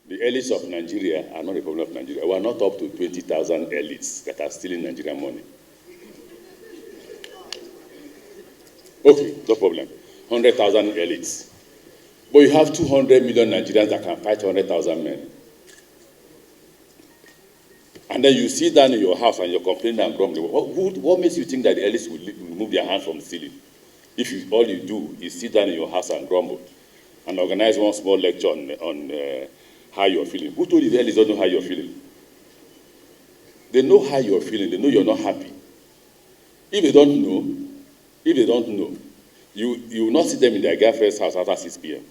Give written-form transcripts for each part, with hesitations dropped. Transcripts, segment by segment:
The elites of Nigeria are not a problem of Nigeria. We are not up to 20,000 elites that are stealing Nigerian money. Okay, no problem. 100,000 elites. But you have 200 million Nigerians that can fight 100,000 men. And then you sit down in your house and you're complaining and grumbling. What makes you think that the elites will move their hands from the ceiling? If all you do is sit down in your house and grumble and organize one small lecture on how you're feeling. Who told you the elites don't know how you're feeling? They know how you're feeling. They know you're not happy. If they don't know, you will not see them in their girlfriend's house after 6 p.m.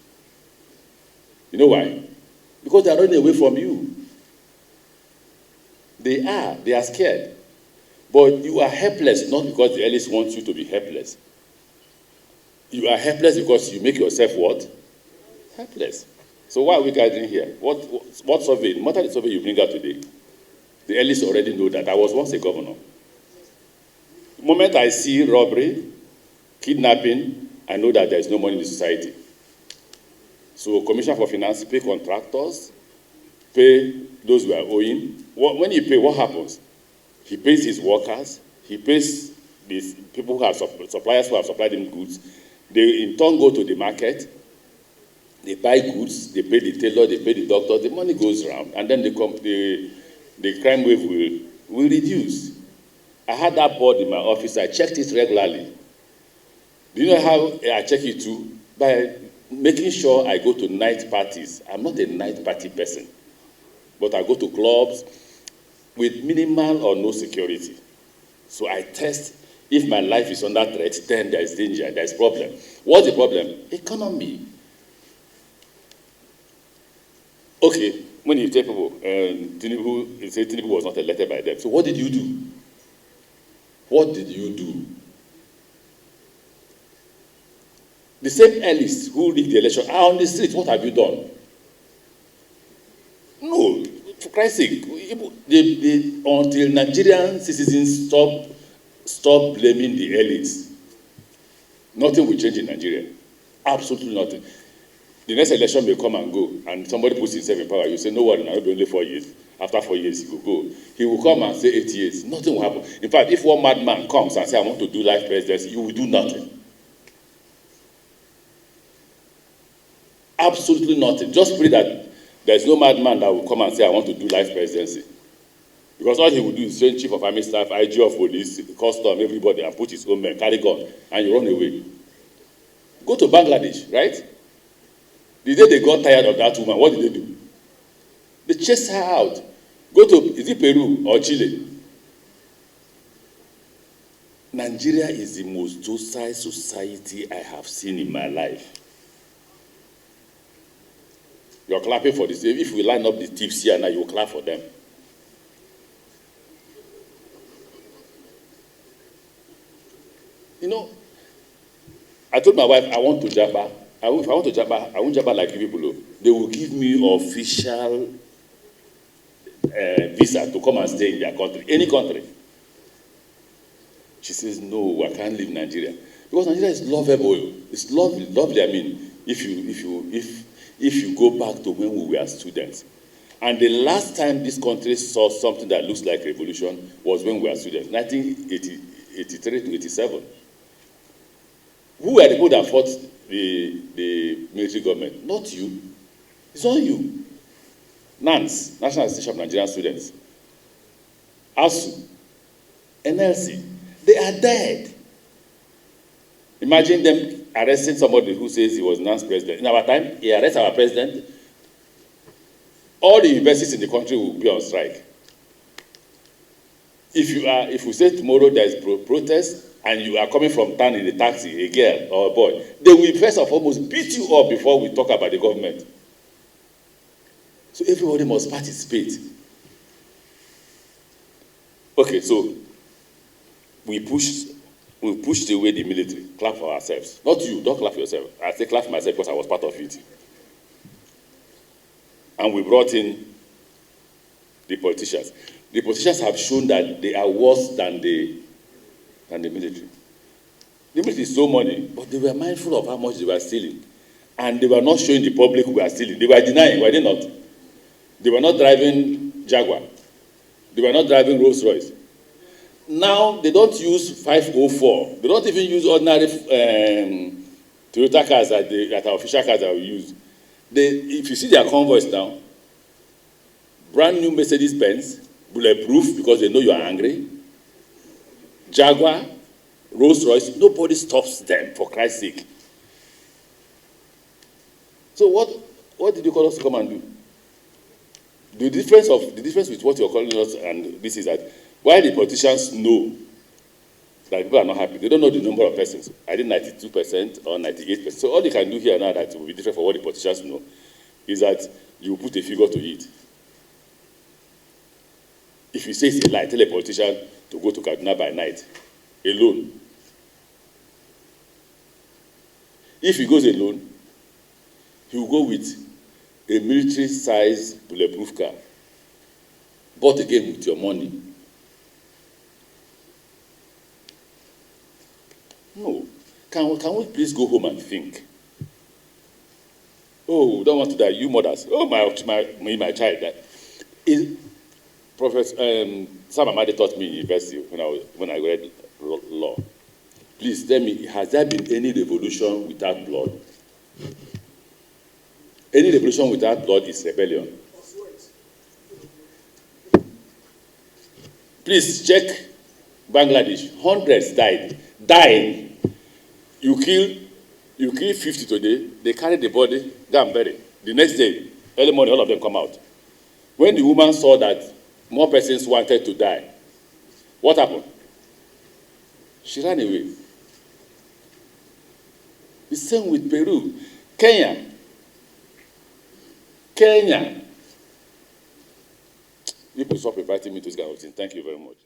You know why? Because they are running away from you. They are scared. But you are helpless, not because the elites want you to be helpless. You are helpless because you make yourself what? Helpless. So why are we gathering here? What survey? No matter the survey you bring out today, the elites already know that. I was once a governor. The moment I see robbery, kidnapping, I know that there is no money in the society. So Commissioner for Finance pay contractors, pay those who are owing. When he pay, what happens? He pays his workers, he pays these people who have suppliers who have supplied him goods. They in turn go to the market, they buy goods, they pay the tailor, they pay the doctor, the money goes around, and then the crime wave will reduce. I had that board in my office, I checked it regularly. Do you know how I check it too? By making sure I go to night parties. I'm not a night party person, but I go to clubs with minimal or no security. So I test if my life is under threat, then there is danger, there is problem. What's the problem? Economy. Okay, when you tell people, TINUBU, you say TINUBU was not elected by them. So what did you do? What did you do? The same elites who rigged the election are on the street. What have you done? No, for Christ's sake, until Nigerian citizens stop blaming the elites, nothing will change in Nigeria. Absolutely nothing. The next election may come and go, and somebody puts himself in power. You say, no worry, I'll be only 4 years. After 4 years, he will go. He will come and say 8 years. Nothing will happen. In fact, if one madman comes and says, I want to do life presidency, you will do nothing. Absolutely nothing. Just pray that there is no madman that will come and say, I want to do life presidency. Because all he will do is send chief of army staff, IG of police, custom, everybody, and put his own men, carry gun, and you run away. Go to Bangladesh, right? The day they got tired of that woman, what did they do? They chased her out. Go to, is it Peru or Chile? Nigeria is the most docile society I have seen in my life. You're clapping for this. If we line up the tips here now, you will clap for them. You know, I told my wife, I want to Jabba. If I want to Jabba, I won't Jabba like you people. They will give me official visa to come and stay in their country, any country. She says, no, I can't leave Nigeria. Because Nigeria is lovable. It's lovely. I mean, if you go back to when we were students. And the last time this country saw something that looks like revolution was when we were students, 1983 to 87. Who were the people that fought the military government? Not you. It's not you. NANS, National Association of Nigerian Students, ASU, NLC, they are dead. Imagine them arresting somebody who says he was NANS president. In our time, he arrests our president. All the universities in the country will be on strike. If we say tomorrow there is protest and you are coming from town in a taxi, a girl or a boy, they will first of all almost beat you up before we talk about the government. So everybody must participate. Okay, so we pushed away the military. Clap for ourselves. Not you, don't clap for yourself. I say clap for myself because I was part of it. And we brought in the politicians. The politicians have shown that they are worse than the military. The military stole money, but they were mindful of how much they were stealing. And they were not showing the public we were stealing. They were denying, were they not? They were not driving Jaguar. They were not driving Rolls Royce. Now they don't use 504. They don't even use ordinary Toyota cars that are official cars that we use. If you see their convoys now, brand new Mercedes-Benz, bulletproof because they know you are angry. Jaguar, Rolls Royce, nobody stops them, for Christ's sake. So what did you call us to come and do? The difference with what you're calling us and this is that while the politicians know that people are not happy, they don't know the number of persons. I did 92% or 98%. So all you can do here now that will be different for what the politicians know is that you put a figure to it. If you say it's a lie, tell a politician to go to Kaduna by night, alone. If he goes alone, he will go with a military-sized bulletproof car, bought again with your money. No. Can we please go home and think? Oh, we don't want to die. You mothers. Oh, my child died. Professor Sam Amadi taught me in university when I read law. Please tell me, has there been any revolution without blood? Any revolution without blood is rebellion. Please check Bangladesh. Hundreds died. Dying. You kill 50 today, they carry the body, go and bury. The next day, early morning, all of them come out. When the woman saw that more persons wanted to die, what happened? She ran away. The same with Peru. Kenya. People stop inviting me to this kind of thing. Thank you very much.